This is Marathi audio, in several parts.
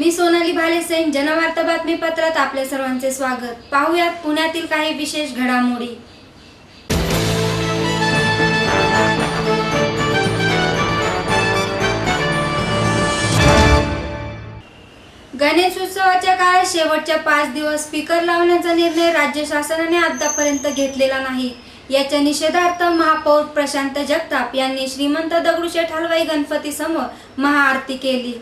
मी सोनाली भालेसैन, जनवार्ता बातमीपत्रात आपले सर्वांचे स्वागत। पाहूयात पुण्यातील काही विशेष घडामोडी। गणेशोत्सवाच्या काळात शेवटच्या 5 दिवस स्पीकर लावण्याचा निर्णय राज्य शासनाने आतापर्यंत घेतलेला नाही। याच्या निषेधार्थ महापौर प्रशांत जगताप यांनी श्रीमंत दगडूशेठ हलवाई गणपती समोर महाआरती केली।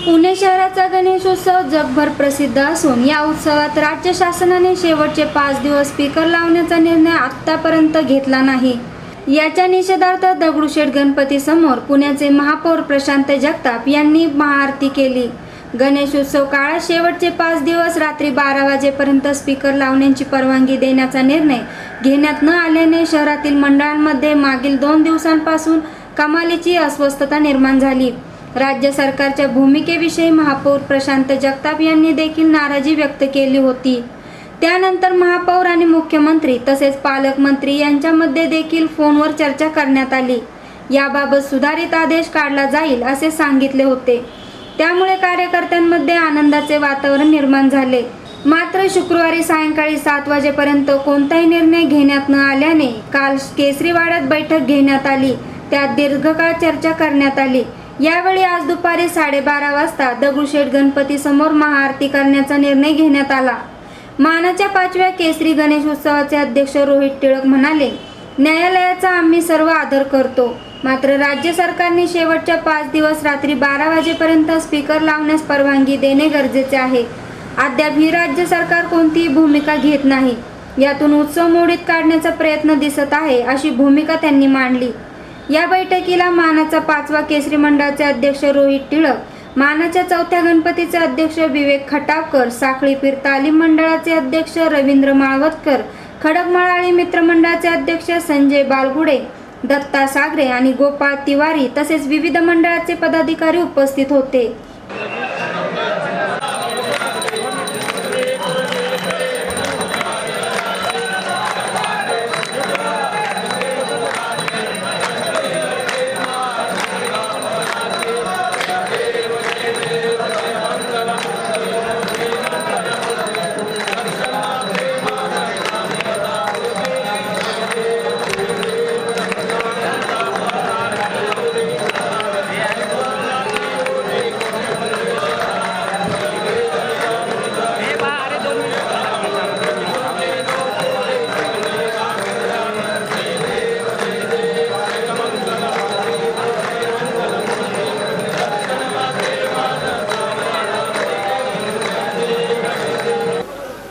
पुणे शहराचा गणेशोत्सव जगभर प्रसिद्ध असून या उत्सवात राज्य शासनाने शेवटचे 5 दिवस स्पीकर लावण्याचा निर्णय आतापर्यंत घेतला नाही। याच्या निषेधार्थ दगडूशेठ गणपती समोर पुण्याचे महापौर प्रशांत जगताप यांनी महाआरती केली। गणेशोत्सव काळात शेवटचे 5 दिवस रात्री 12 वाजेपर्यंत स्पीकर लावण्याची परवानगी देण्याचा निर्णय घेण्यात न आल्याने शहरातील मंडळांमध्ये मागील 2 दिवसांपासून कमालीची अस्वस्थता निर्माण झाली। राज्य सरकारच्या भूमिकेविषयी महापौर प्रशांत जगताप यांनी देखील नाराजी व्यक्त केली होती। त्यानंतर महापौर आणि मुख्यमंत्री तसेच पालकमंत्री यांच्यामध्ये देखील फोनवर चर्चा करण्यात आली। याबाबत सुधारित आदेश काढला जाईल असे सांगितले होते। त्यामुळे कार्यकर्त्यांमध्ये आनंदाचे वातावरण निर्माण झाले। मात्र शुक्रवारी सायंकाळी 7 वाजेपर्यंत कोणताही निर्णय घेण्यात न आल्याने काल केसरीवाड्यात बैठक घेण्यात आली। त्यात दीर्घकाळ चर्चा करण्यात आली। यावेळी आज दुपारी 12:30 वाजता दगडूशेठ गणपती समोर महाआरती करण्याचा निर्णय घेण्यात आला। मानाच्या 5व्या केसरी गणेशोत्सवाचे अध्यक्ष रोहित टिळक म्हणाले, न्यायालयाचा आम्ही सर्व आदर करतो, मात्र राज्य सरकारने शेवटच्या 5 दिवस रात्री 12 वाजेपर्यंत स्पीकर लावण्यास परवानगी देणे गरजेचे आहे। अद्याप ही राज्य सरकार कोणतीही भूमिका घेत नाही। यातून उत्सव मोडीत काढण्याचा प्रयत्न दिसत आहे अशी भूमिका त्यांनी मांडली। या बैठकीला मानाचा 5वा केसरी मंडळाचे अध्यक्ष रोहित टिळक, मानाच्या 4थ्या गणपतीचे अध्यक्ष विवेक खटावकर, साखळी पीर तालीम मंडळाचे अध्यक्ष रवींद्र माळवतकर, खडकमळाळी मित्रमंडळाचे अध्यक्ष संजय बालगुडे, दत्ता सागरे आणि गोपाळ तिवारी तसेच विविध मंडळाचे पदाधिकारी उपस्थित होते।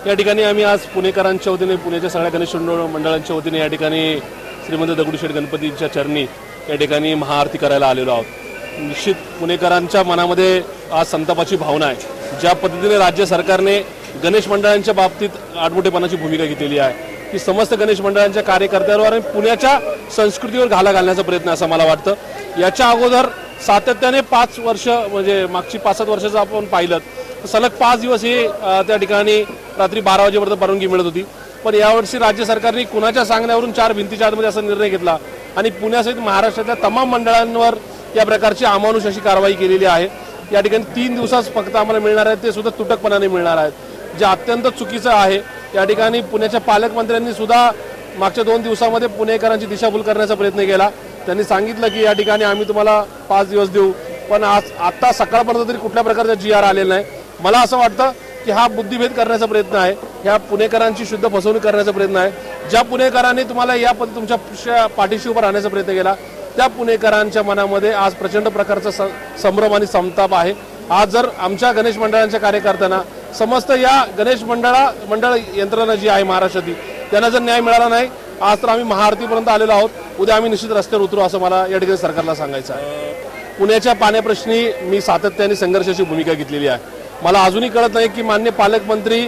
या ठिकाणी आम्ही आज पुणेकरांच्या वतीने, पुण्याच्या सगळ्या गणेश मंडळांच्या वतीने या ठिकाणी श्रीमंत दगडूशेठ गणपतीच्या चरणी या ठिकाणी महाआरती करायला आलेलो आहोत। निश्चित पुणेकरांच्या मनामध्ये आज संतापाची भावना आहे। ज्या पद्धतीने राज्य सरकारने गणेश मंडळांच्या बाबतीत आडमुठेपणाची भूमिका घेतलेली आहे, की समस्त गणेश मंडळांच्या कार्यकर्त्यांवर आणि पुण्याच्या संस्कृतीवर घाला घालण्याचा प्रयत्न असं मला वाटतं। याच्या अगोदर सातत्याने 5 वर्ष म्हणजे मागची 5-7 वर्षाचं आपण पाहिलं तर सलग 5 दिवस हे त्या ठिकाणी रात्री 12 वाजेपर्यंत परवानगी मिळत होती। पण यावर्षी राज्य सरकारने कुणाच्या सांगण्यावरून 4 भिंतीच्या आतमध्ये असा निर्णय घेतला आणि पुण्यासहित महाराष्ट्रातल्या तमाम मंडळांवर या प्रकारची अमानुष अशी कारवाई केलेली आहे। या ठिकाणी 3 दिवस फक्त आम्हाला मिळणार आहेत, ते सुद्धा तुटकपणाने मिळणार आहेत, जे अत्यंत चुकीचं आहे। या ठिकाणी पुण्याच्या पालकमंत्र्यांनी सुद्धा मागच्या 2 दिवसामध्ये पुणेकरांची दिशाभूल करण्याचा प्रयत्न केला। त्यांनी सांगितलं की या ठिकाणी आम्ही तुम्हाला 5 दिवस देऊ, पण आता सकाळपर्यंत तरी कुठल्या प्रकारचा GR आलेला नाही। मला असं वाटतं की हा बुद्धिभेद करण्याचा प्रयत्न आहे, ह्या पुणेकरांची शुद्ध फसवणूक करण्याचा प्रयत्न आहे। ज्या पुणेकरांनी तुम्हाला या तुमच्या पाठीशी उभं राहण्याचा प्रयत्न केला, त्या पुणेकरांच्या मनामध्ये आज प्रचंड प्रकारचा संभ्रम आणि संताप आहे। आज जर आमच्या गणेश मंडळांच्या कार्यकर्त्यांना, समस्त या गणेश मंडळ यंत्रणा जी आहे महाराष्ट्रातील, त्यांना जर न्याय मिळाला नाही, आज तर आम्ही महाआरतीपर्यंत आलेलो आहोत, उद्या आम्ही निश्चित रस्त्यावर उतरू असं मला या ठिकाणी सरकारला सांगायचं आहे। पुण्याच्या पाण्याप्रश्नी मी सातत्याने संघर्षाची भूमिका घेतलेली आहे। मला अजूनही कळत नाही की माननीय पालकमंत्री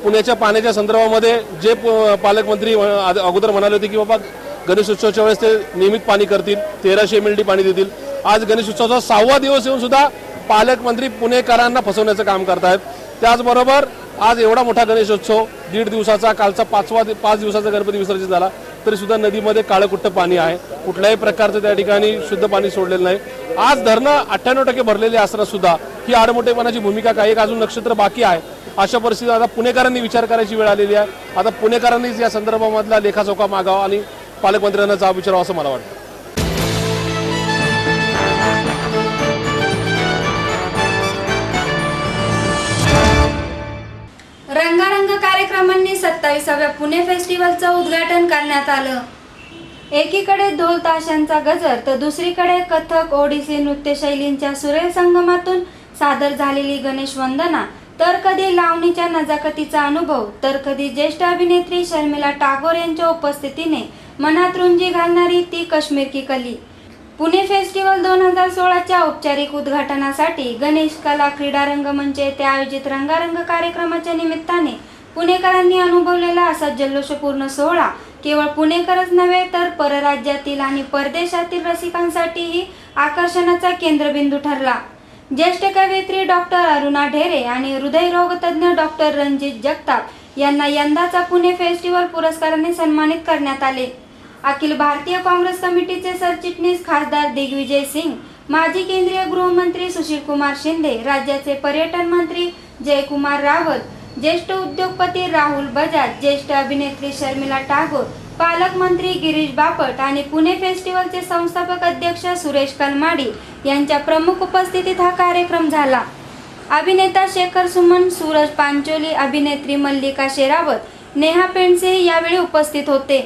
पुण्याच्या पाण्याच्या संदर्भामध्ये जे पालकमंत्री अगोदर म्हणाले होते की बाबा गणेशोत्सवाच्या वेळेस ते नियमित पाणी करतील, 1300 MLD पाणी देतील, आज गणेशोत्सवाचा 6वा दिवस येऊन सुद्धा पालकमंत्री पुणेकरांना फसवण्याचं काम करतायत। त्याचबरोबर आज एवढा मोठा गणेशोत्सव 1.5 दिवसाचा, कालचा 5 दिवसाचा गणपती विसर्जित झाला, तरी सुद्धा नदीमध्ये काळकुट्ट पाणी आहे. कुठल्याही प्रकारचं त्या ठिकाणी शुद्ध पाणी सोडलेलं नाही. आज धरणं 98% भरलेले असताना सुद्धा ही आडमोठेपणाची भूमिका काही, एक अजून नक्षत्र बाकी आहे. अशा परिस्थितीत आता पुणेकरांनी विचार करायची वेळ आलेली आहे. आता पुणेकरांनीच या संदर्भामधला लेखाजोखा मागावा आणि पालकमंत्र्यांना जाब विचारावा असं मला वाटतं. रंगारंग कार्यक्रमांनी 27व्या पुणे फेस्टिवलचं उद्घाटन करण्यात आलं. एकीकडे ढोल ताशांचा गजर तर दुसरीकडे कथक ओडिसी नृत्यशैलींच्या सुरेल संगमातून सादर झालेली गणेश वंदना, तर कधी लावणीच्या नजाकतीचा अनुभव, तर कधी ज्येष्ठ अभिनेत्री शर्मिला टागोर यांच्या उपस्थितीने मनात रुंजी घालणारी ती काश्मीर की कली. पुणे फेस्टिवल 2016च्या औपचारिक उद्घाटनासाठी गणेश कला क्रीडा रंगमंच येथे आयोजित रंगारंग कार्यक्रमाच्या निमित्ताने पुणेकरांनी अनुभवलेला असा जल्लोषपूर्ण सोहळा केवळ पुणेकरच नव्हे तर परराज्यातील आणि परदेशातील रसिकांसाठीही आकर्षणाचा केंद्रबिंदू ठरला. ज्येष्ठ कवयित्री डॉक्टर अरुणा ढेरे आणि हृदयरोगतज्ञ डॉक्टर रणजित जगताप यांना यंदाचा पुणे फेस्टिवल पुरस्काराने सन्मानित करण्यात आले. अखिल भारतीय काँग्रेस कमिटीचे सरचिटणीस खासदार दिग्विजय सिंग, माजी केंद्रीय गृहमंत्री सुशीलकुमार शिंदे, राज्याचे पर्यटन मंत्री जयकुमार रावत, ज्येष्ठ उद्योगपती राहुल बजाज, ज्येष्ठ अभिनेत्री शर्मिला टागोर, पालकमंत्री गिरीश बापट आणि पुणे फेस्टिवलचे संस्थापक अध्यक्ष सुरेश कलमाडी यांच्या प्रमुख उपस्थितीत हा कार्यक्रम झाला. अभिनेता शेखर सुमन, सूरज पांचोली, अभिनेत्री मल्लिका शेरावत, नेहा पेंडसे यावेळी उपस्थित होते.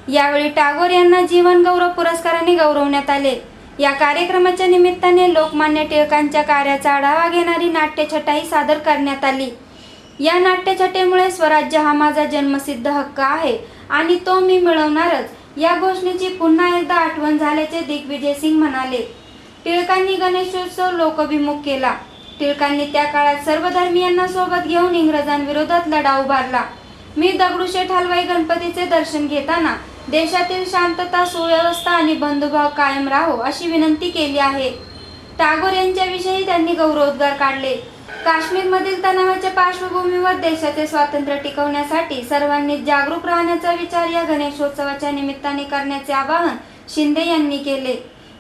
यावेळी टागोर यांना जीवन गौरव पुरस्काराने गौरवण्यात आले. या कार्यक्रमाच्या निमित्ताने लोकमान्य टिळकांच्या कार्याचा आढावा घेणारी नाट्यछटाही सादर करण्यात आली. या नाट्यछटेमुळे स्वराज्य हा माझा जन्मसिद्ध हक्क आहे आणि तो मी मिळवणारच या घोषणेची पुन्हा एकदा आठवण झाल्याचे दिग्विजय सिंग म्हणाले. टिळकांनी गणेशोत्सव लोकभिमुख केला. टिळकांनी त्या काळात सर्व धर्मियांना सोबत घेऊन इंग्रजांविरोधात लढा उभारला. मी दगडूशेठ हलवाई गणपतीचे दर्शन घेताना देशातील शांतता, सुव्यवस्था आणि बंधुभाव कायम राहो अशी विनंती केली आहे. टागोर यांच्याविषयी त्यांनी गौरवोद्गार काढले. काश्मीरमधील तणावाच्या पार्श्वभूमीवर देशाचे स्वातंत्र्य टिकवण्यासाठी सर्वांनी जागरूक राहण्याचा विचार या गणेशोत्सवाच्या निमित्ताने करण्याचे आवाहन शिंदे यांनी केले.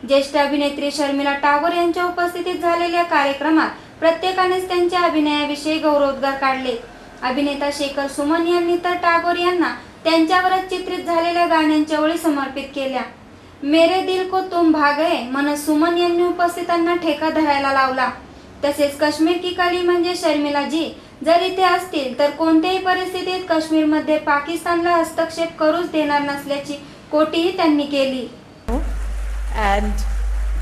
ज्येष्ठ अभिनेत्री शर्मिला टागोर यांच्या उपस्थितीत झालेल्या कार्यक्रमात प्रत्येकानेच त्यांच्या अभिनयाविषयी गौरवोद्गार काढले. अभिनेता शेखर सुमन यांनी तर टागोर यांना त्यांच्यावरच चित्रित झालेल्या गाण्यांच्या ओळी समर्पित केल्या. मेरे दिल को तुम भा गए म्हणत सुमन यांनी उपस्थितांना ठेका धरायला लावला. तसेच काश्मीर की कली म्हणजे शर्मिलाजी जर इथे असतील तर कोणत्याही परिस्थितीत काश्मीरमध्ये पाकिस्तानला हस्तक्षेप करूच देणार नसल्याची कोटीही त्यांनी केली.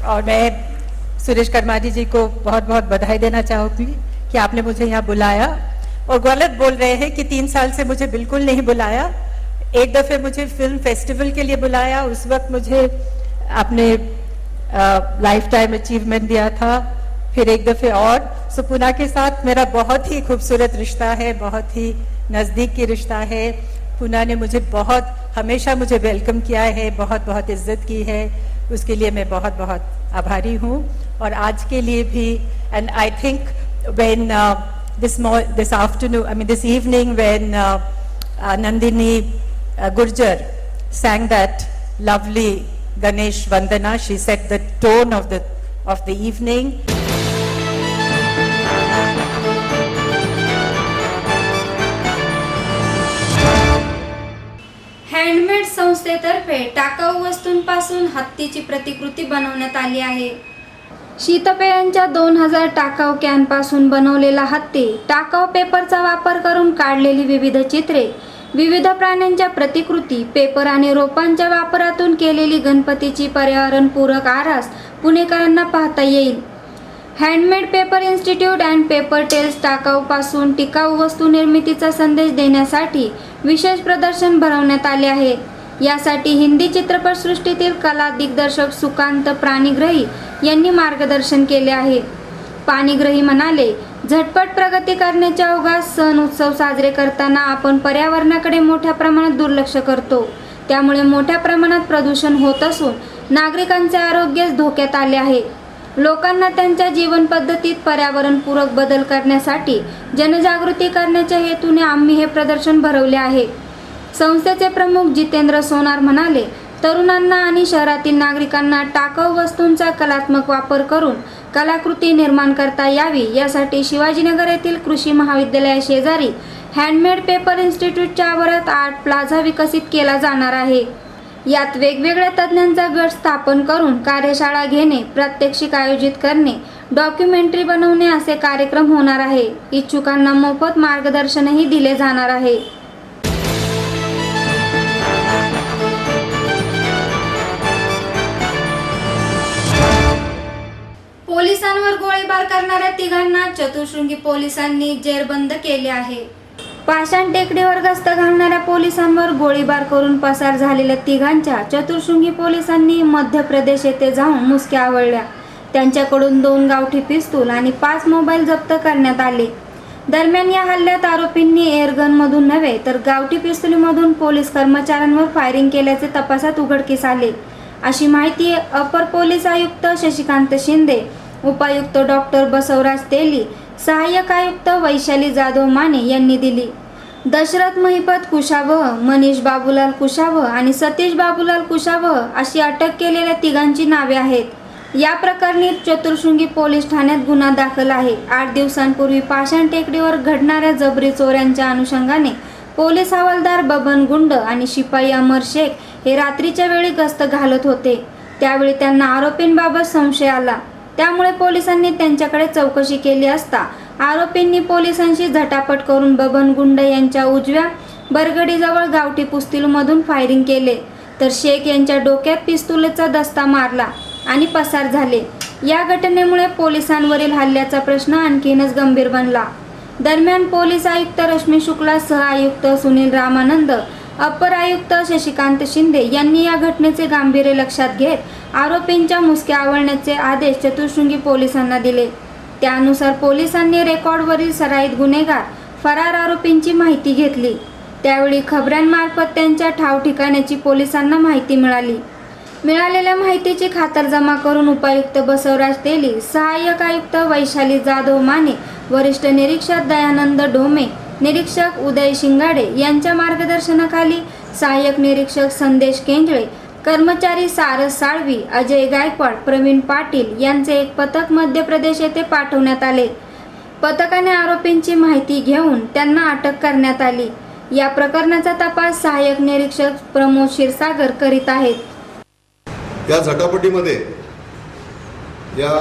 और मैं सुरेश कर्माजी जी को बहुत बहुत बधाई देना चाहूँगी कि आपने मुझे यहाँ बुलाया और गलत बोल रहे हैं कि 3 साल से मुझे बिल्कुल नहीं बुलाया. एक दफे मुझे फिल्म फेस्टिवल के लिए बुलाया, उस वक्त मुझे आपने लाइफ टाइम अचीवमेंट दिया था. फिर एक दफे और सुपुना के साथ मेरा बहुत ही खूबसूरत रिश्ता है, बहुत ही नज़दीक की रिश्ता है. पुना ने मुझे बहुत हमेशा मुझे वेलकम किया है, बहुत बहुत इज्जत की है, उसके लिए मैं बहुत बहुत आभारी हूँ. और आज के लिए भी, and I think when this afternoon, I mean this evening, when Nandini Gurjar sang that lovely Ganesh Vandana, she set the tone of the evening. Handmade संस्थेतर्फे टाकाऊ वस्तूंपासून हत्तीची प्रतिकृती बनवण्यात आली आहे. शीतपेयांच्या 2000 टाकाऊ कॅनपासून बनवलेला हत्ती, टाकाऊ पेपरचा वापर करून काढलेली विविध चित्रे, विविध प्राण्यांच्या प्रतिकृती, पेपर आणि रोपांच्या वापरातून केलेली गणपतीची पर्यावरणपूरक आरास पुणेकरांना पाहता येईल. Handmade paper institute and paper tales टाकाऊपासून टिकाऊ वस्तू निर्मितीचा संदेश देण्यासाठी विशेष प्रदर्शन भरवण्यात आले आहे. यासाठी हिंदी चित्रपटसृष्टीतील कला दिग्दर्शक सुकांत पाणिग्राही यांनी मार्गदर्शन केले आहे. पाणिग्राही म्हणाले, झटपट प्रगती करण्याच्या ओघात सण उत्सव साजरे करताना आपण पर्यावरणाकडे मोठ्या प्रमाणात दुर्लक्ष करतो. त्यामुळे मोठ्या प्रमाणात प्रदूषण होत असून नागरिकांचे आरोग्य धोक्यात आले आहे. लोकांना त्यांच्या जीवन पद्धतीत पर्यावरणपूरक बदल करण्यासाठी जनजागृती करण्याच्या हेतूने आम्ही हे प्रदर्शन भरवले आहे. संस्थेचे प्रमुख जितेंद्र सोनार म्हणाले, तरुणांना आणि शहरातील नागरिकांना टाकाऊ वस्तूंचा कलात्मक वापर करून कलाकृती निर्माण करता यावी यासाठी शिवाजीनगर येथील कृषी महाविद्यालयाशेजारी हँडमेड पेपर इन्स्टिट्यूटच्या आवारात आर्ट प्लाझा विकसित केला जाणार आहे. यात वेगवेगळ्या तज्ज्ञांचा गट स्थापन करून कार्यशाळा घेणे, प्रात्यक्षिक आयोजित करणे, डॉक्युमेंटरी बनवणे असे कार्यक्रम होणार आहे. इच्छुकांना मोफत मार्गदर्शनही दिले जाणार आहे. पोलिसांवर गोळीबार करणाऱ्या तिघांना चतुःशृंगी पोलिसांनी जेरबंद केले आहे. पाषाण टेकडीवर गस्त घालणाऱ्या पोलिसांवर गोळीबार करून पसार झालेल्या तिघांच्या चतुःशृंगी पोलिसांनी मध्य प्रदेश येथे जाऊन मुसक्या आवळल्या. त्यांच्याकडून 2 गावठी पिस्तूल आणि 5 मोबाईल जप्त करण्यात आले. दरम्यान या हल्ल्यात आरोपींनी एअरगन मधून नव्हे तर गावठी पिस्तुलीमधून पोलीस कर्मचाऱ्यांवर फायरिंग केल्याचे तपासात उघडकीस आले, अशी माहिती अपर पोलीस आयुक्त शशिकांत शिंदे, उपायुक्त डॉक्टर बसवराज तेली, सहाय्यक आयुक्त वैशाली जाधव माने यांनी दिली. दशरथ महिपत कुशावह, मनीष बाबूलाल कुशावह आणि सतीश बाबूलाल कुशावह अशी अटक केलेल्या तिघांची नावे आहेत. या प्रकरणी चतुःशृंगी पोलीस ठाण्यात गुन्हा दाखल आहे. 8 दिवसांपूर्वी पाषाण टेकडीवर घडणाऱ्या जबरी चोऱ्यांच्या अनुषंगाने पोलीस हवालदार बबन गुंड आणि शिपाई अमर शेख हे रात्रीच्या वेळी गस्त घालत होते. त्यावेळी त्यांना आरोपींबाबत संशय आला. त्यामुळे पोलिसांनी त्यांच्याकडे चौकशी केली असता आरोपींनी पोलिसांशी झटापट करून बबन गुंड यांच्या उजव्या बरगडीजवळ गावठी पिस्तूलमधून फायरिंग केले, तर शेख यांच्या डोक्यात पिस्तूलचा दस्ता मारला आणि पसार झाले. या घटनेमुळे पोलिसांवरील हल्ल्याचा प्रश्न आणखीनच गंभीर बनला. दरम्यान पोलीस आयुक्त रश्मी शुक्ला, सह आयुक्त सुनील रामानंद, अपर आयुक्त शशिकांत शिंदे यांनी या घटनेचे गांभीर्य लक्षात घेत आरोपींच्या मुसक्या आवळण्याचे आदेश चतुःशृंगी पोलिसांना दिले. त्यानुसार पोलिसांनी रेकॉर्डवरील सराईत गुन्हेगार फरार आरोपींची माहिती घेतली. त्यावेळी खबऱ्यांमार्फत त्यांच्या ठाव ठिकाण्याची पोलिसांना माहिती मिळाली. मिळालेल्या माहितीची खातरजमा करून उपायुक्त बसवराज तेली, सहाय्यक आयुक्त वैशाली जाधव माने, वरिष्ठ निरीक्षक दयानंद ढोमे, निरीक्षक उदय शिंगाडे यांच्या मार्गदर्शनाखाली सहाय्यक निरीक्षक संदेश केंजळे, कर्मचारी सारस साळवी, अजय गायकवाड, प्रवीण पाटील यांचे एक पथक मध्य प्रदेश येथे पाठवण्यात आले. पथकाने आरोपींची माहिती घेऊन त्यांना अटक करण्यात आली. या प्रकरणाचा तपास सहाय्यक निरीक्षक प्रमोद क्षीरसागर करीत आहेत. या झटापटीमध्ये या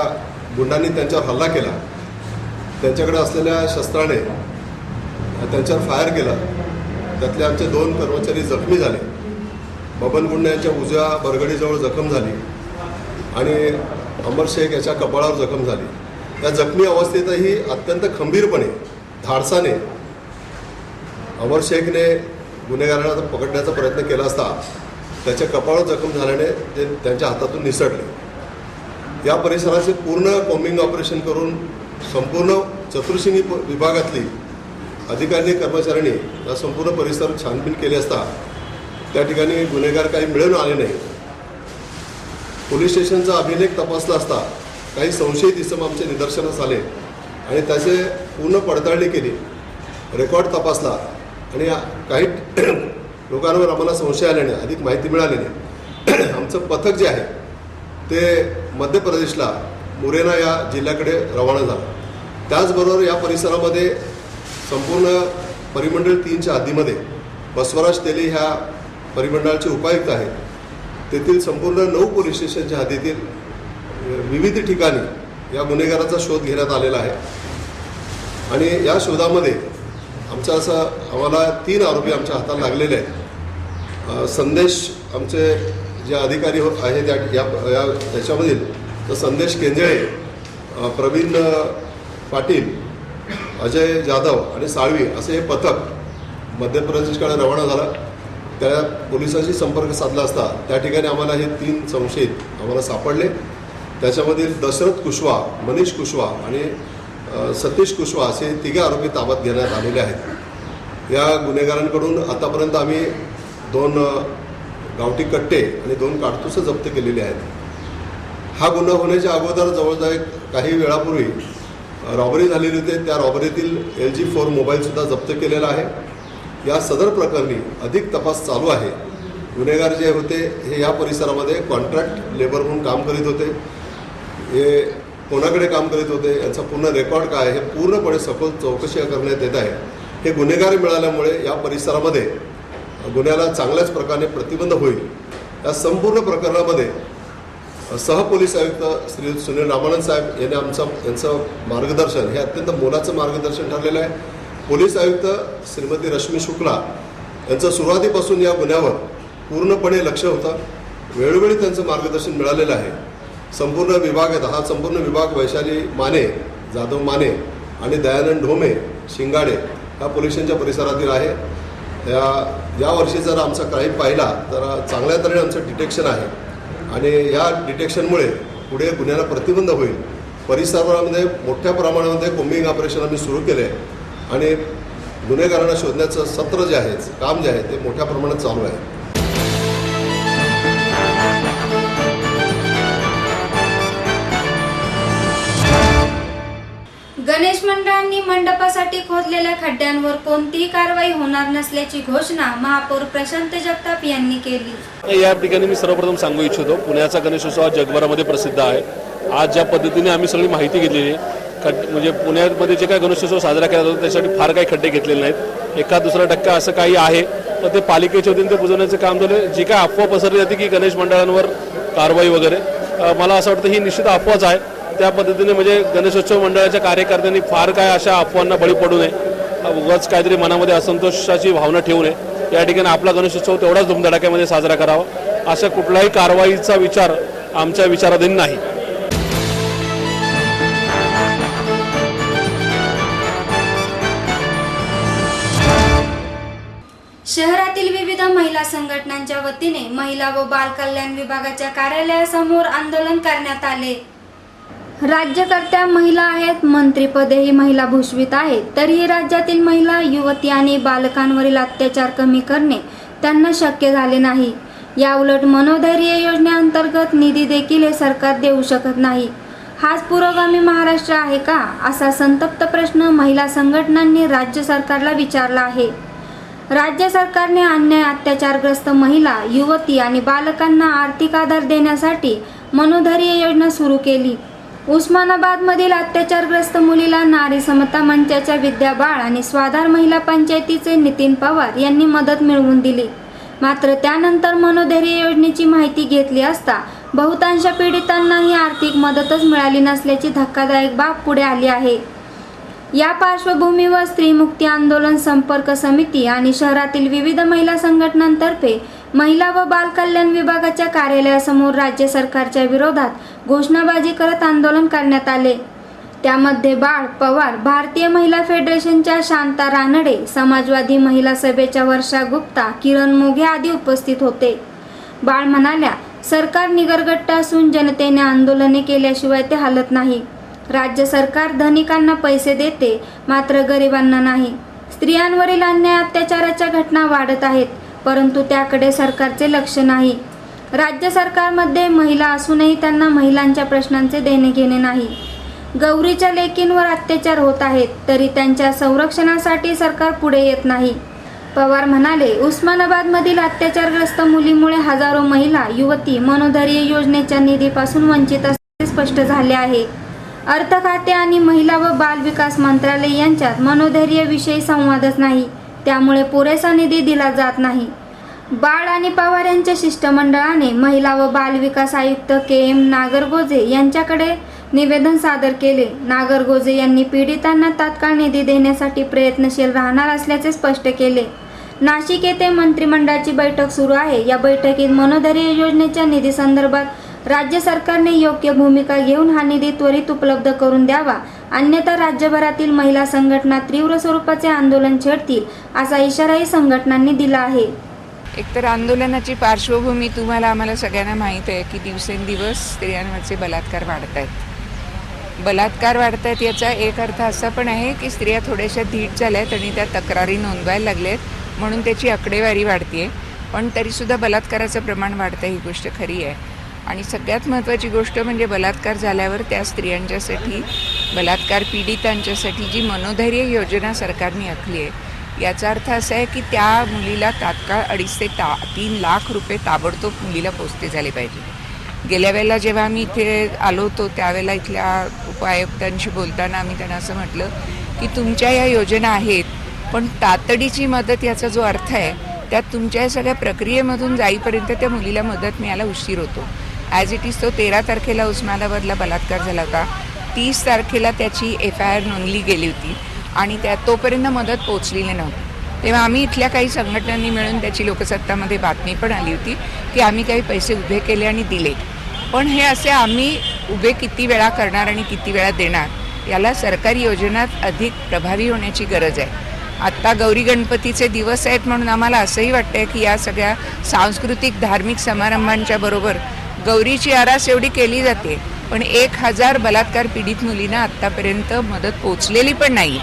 गुंडांनी त्यांच्यावर हल्ला केला. त्यांच्याकडे असलेल्या शस्त्राने त्यांच्यावर फायर केला. त्यातले आमचे 2 कर्मचारी जखमी झाले. बबन गुंड यांच्या उजव्या बरगडीजवळ जखम झाली आणि अमर शेख याच्या कपाळावर जखम झाली. या जखमी अवस्थेतही अत्यंत खंबीरपणे, धाडसाने अमर शेखने गुन्हेगारांना पकडण्याचा प्रयत्न केला असता त्याच्या कपाळावर जखम झाल्याने ते त्यांच्या हातातून निसटले. या परिसराचे पूर्ण कॉम्बिंग ऑपरेशन करून संपूर्ण चतुःशृंगी विभागातली अधिकारी कर्मचाऱ्यांनी या संपूर्ण परिसर छानबीन केली असता त्या ठिकाणी गुन्हेगार काही मिळून आले नाही. पोलीस स्टेशनचा अभिलेख तपासला असता काही संशयित इसम आमच्या निदर्शनास आले आणि त्याचे पूर्ण पडताळणी केली, रेकॉर्ड तपासला आणि काही लोकांवर आम्हाला संशय आल्याने, अधिक माहिती मिळाल्याने आमचं पथक जे आहे ते मध्य प्रदेशला मुरेना या जिल्ह्याकडे रवाना झालं. त्याचबरोबर या परिसरामध्ये संपूर्ण परिमंडळ 3च्या हद्दीमध्ये बसवराज तेली ह्या परिमंडळाचे उपायुक्त आहेत. तेथील संपूर्ण 9 पोलीस स्टेशनच्या हद्दीतील विविध ठिकाणी या गुन्हेगाराचा शोध घेण्यात आलेला आहे आणि या शोधामध्ये आम्हाला 3 आरोपी आमच्या हातात लागलेले आहेत. संदेश आमचे जे अधिकारी आहेत त्याच्यामधील तर संदेश केंजळे, प्रवीण पाटील, अजय जाधव आणि साळवी असे हे पथक मध्य प्रदेशकडे रवाना झालं. त्या पोलिसांशी संपर्क साधला असता त्या ठिकाणी आम्हाला हे 3 संशयित आम्हाला सापडले. त्याच्यामधील दशरथ कुशवा, मनीष कुशवा आणि सतीश कुशवा असे 3 आरोपी ताब्यात घेण्यात आलेले आहेत. या गुन्हेगारांकडून आतापर्यंत आम्ही 2 गावठी कट्टे आणि 2 काडतुसं जप्त केलेली आहेत. हा गुन्हा होण्याच्या अगोदर जवळजवळ काही वेळापूर्वी रॉबरी झालेली होती. त्या रॉबरीतील LG 4 मोबाईलसुद्धा जप्त केलेला आहे या सदर प्रकरणी अधिक तपास चालू आहे. गुन्हेगार जे होते हे या परिसरामध्ये कॉन्ट्रॅक्ट लेबर म्हणून काम करीत होते. हे कोणाकडे काम करीत होते, याचा पूर्ण रेकॉर्ड काय हे पूर्णपणे सखोल चौकशी करण्यात येत आहे. हे गुन्हेगार मिळाल्यामुळे या परिसरामध्ये गुन्ह्याला चांगल्याच प्रकारे प्रतिबंध होईल. या संपूर्ण प्रकरणामध्ये सहपोलीस आयुक्त श्री सुनील रामानंद साहेब यांचं मार्गदर्शन हे अत्यंत मोलाचं मार्गदर्शन ठरलेलं आहे. पोलीस आयुक्त श्रीमती रश्मी शुक्ला यांचं सुरुवातीपासून या गुन्ह्यावर पूर्णपणे लक्ष होतं. वेळोवेळी त्यांचं मार्गदर्शन मिळालेलं आहे. संपूर्ण विभाग हा संपूर्ण विभाग वैशाली माने, जाधव माने आणि दयानंद ढोमे शिंगाडे ह्या पोलिसांच्या परिसरातील आहे. या वर्षी जर आमचा क्राईम पाहिला तर चांगल्या तऱ्हेने आमचं डिटेक्शन आहे आणि या डिटेक्शनमुळे पुढे गुन्ह्याला प्रतिबंध होईल. परिसरामध्ये मोठ्या प्रमाणामध्ये कोम्बिंग ऑपरेशन आम्ही सुरू केले आहे आणि गुन्हेगारांना शोधण्याचं सत्र जे आहे, काम जे आहे ते मोठ्या प्रमाणात चालू आहे. गणेश मंडळांनी मंडपासाठी खोदलेल्या खड्ड्यांवर कोणतीही कारवाई होणार नसल्याची घोषणा महापौर प्रशांत जगताप यांनी केली. या ठिकाणी मी सर्वप्रथम सांगू इच्छितो, पुण्याचा गणेशोत्सव जगभरामध्ये प्रसिद्ध आहे. आज ज्या पद्धतीने आम्ही सगळी माहिती घेतलेली म्हणजे पुण्यामध्ये जे काय गणेशोत्सव साजरा केला जातो त्यासाठी फार काही खड्डे घेतलेले नाहीत. 1-2% असं काही आहे, पण ते पालिकेच्या वतीने ते बुजवण्याचं काम झालं. जी काय अफवा पसरली जाते की गणेश मंडळांवर कारवाई वगैरे, मला असं वाटतं ही निश्चित अफवाच आहे. त्या पद्धतीने म्हणजे गणेशोत्सव मंडळाच्या कार्यकर्त्यांनी फार काय अशा अफवांना बळी पडू नये, उगाच काहीतरी मनामध्ये असंतोषाची भावना ठेवू नये. या ठिकाणी आपला गणेशोत्सव तेवढाच धुमधडाक्यामध्ये साजरा करावा. अशा कुठल्याही कारवाईचा विचार आमच्या विचाराधीन नाही. शहरातील विविध महिला संघटनांच्या वतीने महिला व बाल कल्याण विभागाच्या कार्यालयासमोर आंदोलन करण्यात आले. राज्यकर्त्या महिला आहेत, मंत्रिपदेही महिला भूषवित आहेत, तरीही राज्यातील महिला, युवती आणि बालकांवरील अत्याचार कमी करणे त्यांना शक्य झाले नाही. याउलट मनोधैर्य योजनेअंतर्गत निधी देखील हे सरकार देऊ शकत नाही. हाच पुरोगामी महाराष्ट्र आहे का, असा संतप्त प्रश्न महिला संघटनांनी राज्य सरकारला विचारला आहे. राज्य सरकारने अन्याय, अत्याचारग्रस्त महिला, युवती आणि बालकांना आर्थिक आधार देण्यासाठी मनोधैर्य योजना सुरू केली. उस्मानाबादमधील अत्याचारग्रस्त मुलीला नारी समता मंचाच्या विद्या बाळ आणि स्वाधार महिला पंचायतीचे नितीन पवार यांनी मदत मिळवून दिली. मात्र त्यानंतर मनोधैर्य योजनेची माहिती घेतली असता बहुतांश पीडितांनाही आर्थिक मदतच मिळाली नसल्याची धक्कादायक बाब पुढे आली आहे. या पार्श्वभूमीवर स्त्री मुक्ती आंदोलन संपर्क समिती आणि शहरातील विविध महिला संघटनांतर्फे महिला व बाल कल्याण विभागाच्या कार्यालयासमोर राज्य सरकारच्या विरोधात घोषणाबाजी करत आंदोलन करण्यात आले. त्यामध्ये बाळ पवार, भारतीय महिला फेडरेशनच्या शांता रानडे, समाजवादी महिला सभेच्या वर्षा गुप्ता, किरण मोघे आदी उपस्थित होते. बाळ म्हणाल्या, सरकार निगरगट्ट असून जनतेने आंदोलने केल्याशिवाय ते हलत नाही. राज्य सरकार धनिकांना पैसे देते, मात्र गरिबांना नाही. स्त्रियांवरील अन्याय, अत्याचाराच्या घटना वाढत आहेत, परंतु त्याकडे सरकारचे लक्ष नाही. राज्य सरकारमध्ये महिला असूनही त्यांना महिलांच्या प्रश्नांचे देणे घेणे नाही. गौरीच्या लेकींवर अत्याचार होत आहेत, तरी त्यांच्या संरक्षणासाठी सरकार पुढे येत नाही. पवार म्हणाले, उस्मानाबादमधील अत्याचारग्रस्त मुलीमुळे हजारो महिला, युवती मनोधैर्य योजनेच्या निधीपासून वंचित असल्याचे स्पष्ट झाले आहे. अर्थ खाते आणि महिला व बाल विकास मंत्रालय यांच्यात मनोधैर्याविषयी संवादच नाही, त्यामुळे पुरेसा निधी दिला जात नाही. बाळ आणि पवार यांच्या शिष्टमंडळाने महिला व बाल विकास आयुक्त KM नागरगोजे यांच्याकडे निवेदन सादर केले. नागरगोजे यांनी पीडितांना तात्काळ निधी देण्यासाठी प्रयत्नशील राहणार असल्याचे स्पष्ट केले. नाशिक येथे मंत्रिमंडळाची बैठक सुरू आहे. या बैठकीत मनोधैर्य योजनेच्या निधी संदर्भात राज्य सरकारने योग्य भूमिका घेऊन हा निधी त्वरित उपलब्ध करून द्यावा, अन्यथा राज्यभरातील महिला संघटना तीव्र स्वरूपाचे आंदोलन छेडतील, असा इशाराही संघटनांनी दिला आहे. एकतर आंदोलनाची पार्श्वभूमी तुम्हाला आम्हाला सगळ्यांना माहीत आहे की दिवसेंदिवस स्त्रियांवरचे बलात्कार वाढत आहेत. बलात्कार वाढत आहेत याचा एक अर्थ असा पण आहे की स्त्रिया थोड्याशा धीट झाल्या आहेत आणि त्या तक्रारी नोंदवायला लागल्यात, म्हणून त्याची आकडेवारी वाढते. पण तरीसुद्धा बलात्काराचं प्रमाण वाढतं, ही गोष्ट खरी आहे. आणि सगळ्यात महत्त्वाची गोष्ट म्हणजे बलात्कार झाल्यावर त्या स्त्रियांच्यासाठी, बलात्कार पीडितांच्यासाठी जी मनोधैर्य योजना सरकारने आखली आहे याचा अर्थ असा आहे की त्या मुलीला तात्काळ 2.5 ते 3 लाख रुपये ताबडतोब मुलीला पोचते झाले पाहिजे. गेल्या वेळेला जेव्हा आम्ही इथे आलो होतो त्यावेळेला इथल्या उपायुक्तांशी बोलताना आम्ही त्यांना असं म्हटलं की तुमच्या या योजना आहेत, पण तातडीची मदत याचा जो अर्थ आहे त्यात तुमच्या या सगळ्या प्रक्रियेमधून जाईपर्यंत त्या मुलीला मदत मिळायला उशीर होतो. ॲज इट इज तो 13 तारखेला उस्मानाबादला बलात्कार झाला होता, 30 तारखेला त्याची FIR नोंदली गेली होती आणि तोपर्यंत मदत पोचलेली नव्हती. तेव्हा आम्ही इथल्या काही संघटनांनी मिळून त्याची लोकसत्तामध्ये बातमी पण आली होती की आम्ही काही पैसे उभे केले आणि दिले. पण हे असे आम्ही उभे किती वेळा करणार आणि किती वेळा देणार याला सरकारी योजनात अधिक प्रभावी होण्याची गरज आहे. आत्ता गौरी गणपतीचे दिवस आहेत म्हणून आम्हाला असंही वाटतं की या सगळ्या सांस्कृतिक धार्मिक समारंभांच्या बरोबर गौरीची आरास एवढी केली जाते, पण 1000 बलात्कार पीडित मुलींना आत्तापर्यंत मदत पोचलेली पण नाही.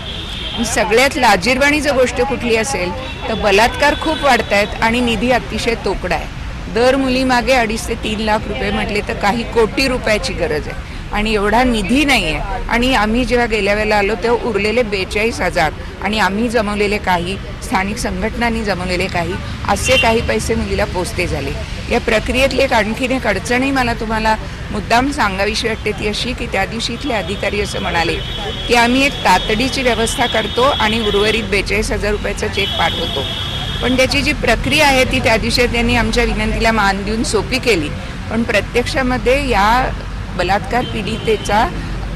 सगळ्यात लाजिरवाणी जर गोष्ट कुठली असेल तर बलात्कार खूप वाढत आहेत आणि निधी अतिशय तोकडा आहे. दर मुलीमागे 2.5 ते 3 लाख रुपये म्हटले तर काही कोटी रुपयाची गरज आहे आणि एवढा निधी नाही आहे. आणि आम्ही जेव्हा गेल्या वेळेला आलो तेव्हा उरलेले 42,000 आणि आम्ही जमवलेले काही, स्थानिक संघटनांनी जमवलेले काही, असे काही पैसे मुलीला पोचते झाले. या प्रक्रियेतली एक आणखीन एक अडचणही मला तुम्हाला मुद्दाम सांगावीशी वाटते ती अशी की त्या दिवशी इथले अधिकारी असं म्हणाले की आम्ही एक तातडीची व्यवस्था करतो आणि उर्वरित 42,000 रुपयाचा चेक पाठवतो. पण त्याची जी प्रक्रिया आहे ती त्या दिवशी त्यांनी आमच्या विनंतीला मान देऊन सोपी केली, पण प्रत्यक्षामध्ये या बलात्कार पीडितेचा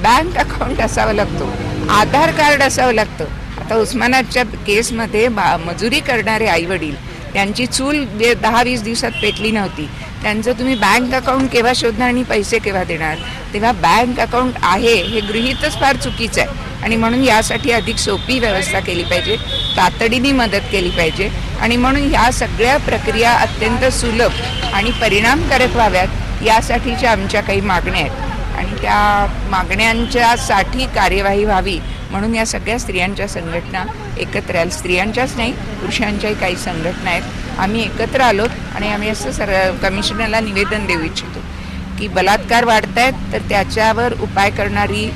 बँक अकाउंट असावा लागतो, आधार कार्ड असावं लागतं. आता उस्मानाबादच्या केसमध्ये मजुरी करणारे आईवडील, त्यांची चूल 10-20 दिवसात पेटली नव्हती, त्यांचं तुम्ही बँक अकाउंट केव्हा शोधणार आणि पैसे केव्हा देणार? तेव्हा बँक अकाउंट आहे हे गृहीतच फार चुकीचं आहे आणि म्हणून यासाठी अधिक सोपी व्यवस्था केली पाहिजे, तातडीने मदत केली पाहिजे आणि म्हणून ह्या सगळ्या प्रक्रिया अत्यंत सुलभ आणि परिणामकारक व्हाव्यात यासाठीच्या आमच्या काही मागण्या आहेत आणि त्या मागण्यांच्यासाठी कार्यवाही व्हावी म्हणून या सगळ्या स्त्रियांच्या संघटना एकत्र आल्या. स्त्रियांच्याच नाही, पुरुषांच्याही काही संघटना आहेत. आम्ही एकत्र आलोत आणि आम्ही असं कमिशनरला निवेदन देऊ इच्छितो की बलात्कार वाढत आहेत तर त्याच्यावर उपाय करणारी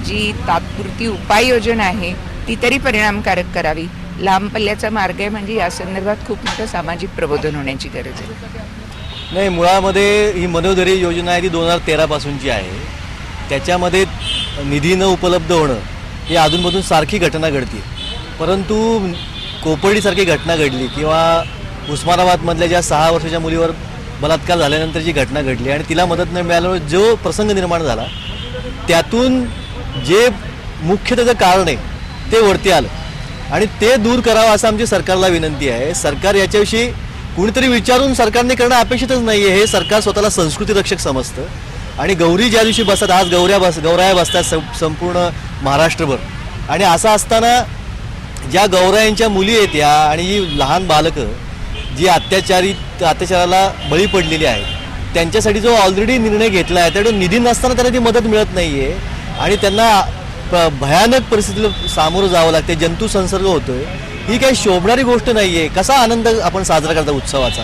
जी तात्पुरती उपाययोजना आहे ती तरी परिणामकारक करावी. लांब पल्ल्याचा मार्ग आहे म्हणजे या संदर्भात खूप मोठं सामाजिक प्रबोधन होण्याची गरज आहे. नाही, मुळामध्ये ही मनोधैर्य योजना आहे ती 2013 पासूनची आहे. त्याच्यामध्ये निधी न उपलब्ध होणं ही अधूनमधून सारखी घटना घडते, परंतु कोपर्डीसारखी घटना घडली किंवा उस्मानाबादमधल्या ज्या 6 वर्षाच्या मुलीवर बलात्कार झाल्यानंतर जी घटना घडली आणि तिला मदत न मिळाल्यामुळे जो प्रसंग निर्माण झाला त्यातून जे मुख्य त्याचं कारण आहे ते वरती आलं आणि ते दूर करावं असं आमची सरकारला विनंती आहे. सरकार याच्याविषयी कुणीतरी विचारून सरकारने करणं अपेक्षितच नाही आहे. हे सरकार स्वतःला संस्कृती रक्षक समजतं आणि गौरी ज्या दिवशी बसतात, आज गौराया बसतात संपूर्ण महाराष्ट्रभर आणि असं असताना ज्या गौरायांच्या मुली आहेत या आणि जी लहान बालकं जी अत्याचाराला बळी पडलेली आहेत त्यांच्यासाठी जो ऑलरेडी निर्णय घेतला आहे त्यामुळे निधी नसताना त्यांना ती मदत मिळत नाही आहे आणि त्यांना भयानक परिस्थितीला सामोरं जावं लागते, जंतू संसर्ग होतोय. ही काही शोभणारी गोष्ट नाही आहे. कसा आनंद आपण साजरा करता उत्सवाचा?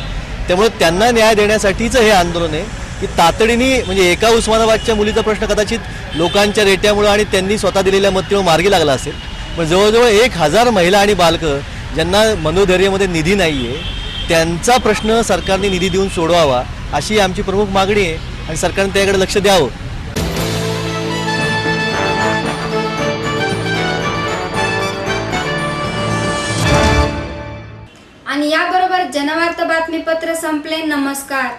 त्यामुळे त्यांना न्याय देण्यासाठीचं हे आंदोलन आहे की तातडीने म्हणजे एका उस्मानाबादच्या मुलीचा प्रश्न कदाचित लोकांच्या रेट्यामुळं आणि त्यांनी स्वतः दिलेल्या मतीमुळे मार्गी लागला असेल, पण जवळजवळ 1000 महिला आणि बालकं ज्यांना मनोधैर्यामध्ये निधी नाही आहे त्यांचा प्रश्न सरकारने निधी देऊन सोडवावा अशी आमची प्रमुख मागणी आहे आणि सरकारने त्याकडे लक्ष द्यावं. आणि याबरोबर जनवार्ता बातमीपत्र संपले. नमस्कार.